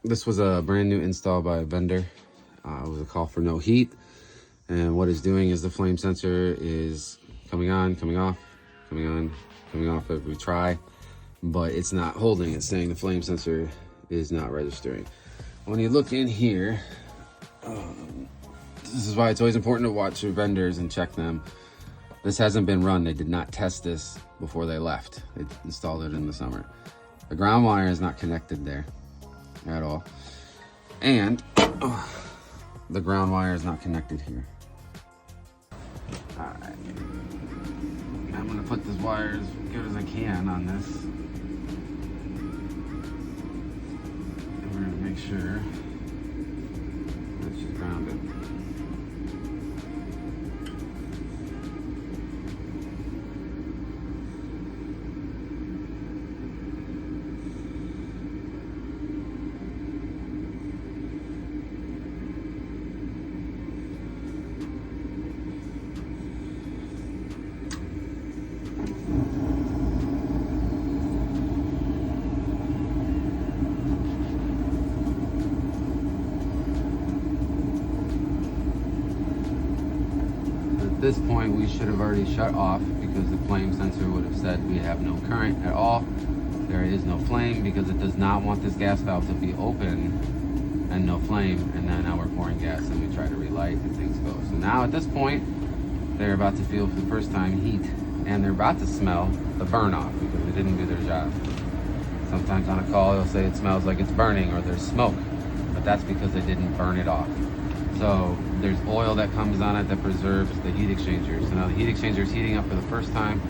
This was a brand new install by a vendor. It was a call for no heat. And what it's doing is the flame sensor is coming on, coming off, coming on, coming off every try, but it's not holding. It's saying the flame sensor is not registering. When you look in here, this is why it's always important to watch your vendors and check them. This hasn't been run. They did not test this before they left. They installed it in the summer. The ground wire is not connected there at all. And the ground wire is not connected here. All right. I'm gonna put this wire as good as I can on this. And we're gonna make sure that she's grounded. At this point, we should have already shut off because the flame sensor would have said we have no current at all. There is no flame because it does not want this gas valve to be open and no flame. And then now we're pouring gas and we try to relight and things go. So now at this point, they're about to feel for the first time heat and they're about to smell the burn off because they didn't do their job. Sometimes on a call, they'll say it smells like it's burning or there's smoke, but that's because they didn't burn it off. So there's oil that comes on it that preserves the heat exchanger. So now the heat exchanger is heating up for the first time.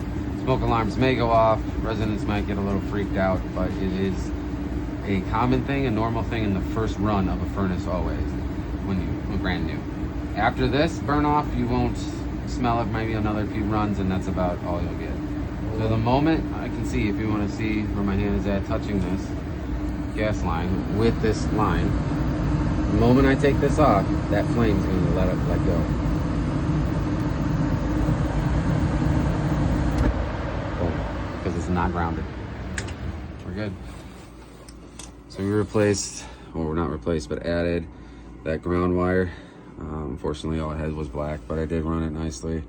Smoke alarms may go off. Residents might get a little freaked out, but it is a common thing, a normal thing in the first run of a furnace always, when brand new. After this burn off, you won't smell it, maybe another few runs, and that's about all you'll get. So the moment I can see, if you want to see where my hand is at touching this gas line with this line, the moment I take this off, that flame's going to let go. Boom. Because it's not grounded. We're good. So we replaced, or not replaced, but added that ground wire. Unfortunately, all it had was black, but I did run it nicely.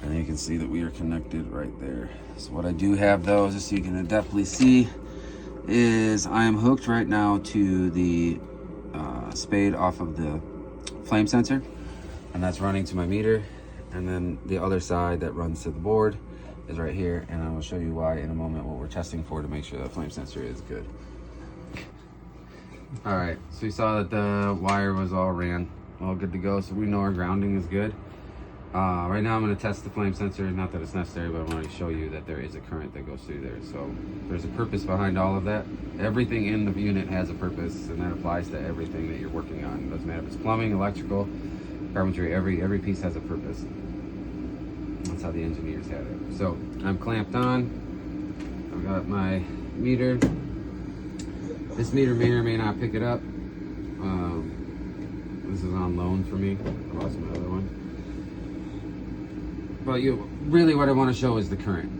And you can see that we are connected right there. So what I do have though, just so you can adeptly see, is I am hooked right now to the spade off of the flame sensor, and that's running to my meter, and then the other side that runs to the board is right here, and I will show you why in a moment what we're testing for to make sure that flame sensor is good. All right, so you saw that the wire was all good to go, so we know our grounding is good. Right now I'm going to test the flame sensor, not that it's necessary, but I want to show you that there is a current that goes through there. So there's a purpose behind all of that. Everything in the unit has a purpose, and that applies to everything that you're working on. It doesn't matter if it's plumbing, electrical, carpentry, every piece has a purpose. That's how the engineers have it. So I'm clamped on. I've got my meter. This meter may or may not pick it up. This is on loan for me. I lost my other one. But really what I want to show is the current.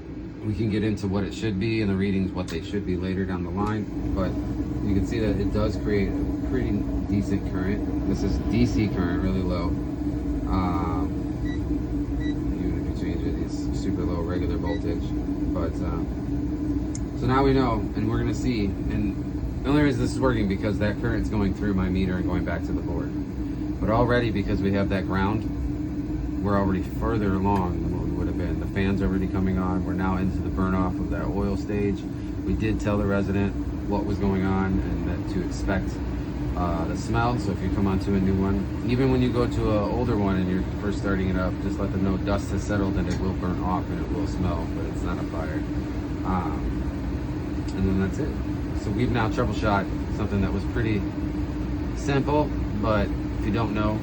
We can get into what it should be and the readings, what they should be later down the line, but you can see that it does create a pretty decent current. This is DC current, really low. Even if you change it, it's super low regular voltage. But so now we know, and we're gonna see, and the only reason this is working because that current's going through my meter and going back to the board. But already, because we have that ground, we're already further along than what we would have been. The fan's already coming on. We're now into the burn off of that oil stage. We did tell the resident what was going on and that to expect the smell. So if you come onto a new one, even when you go to an older one and you're first starting it up, just let them know dust has settled and it will burn off and it will smell, but it's not a fire. And then that's it. So we've now troubleshot something that was pretty simple, but if you don't know,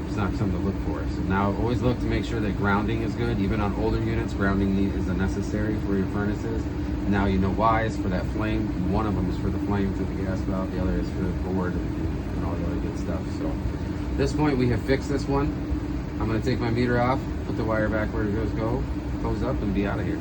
it's not something to look for. So now always look to make sure that grounding is good. Even on older units, grounding is a necessary for your furnaces. Now you know why. It's for that flame. One of them is for the flame through the gas valve. The other is for the board and all the other good stuff. So at this point, we have fixed this one. I'm going to take my meter off, put the wire back where it goes up, and be out of here.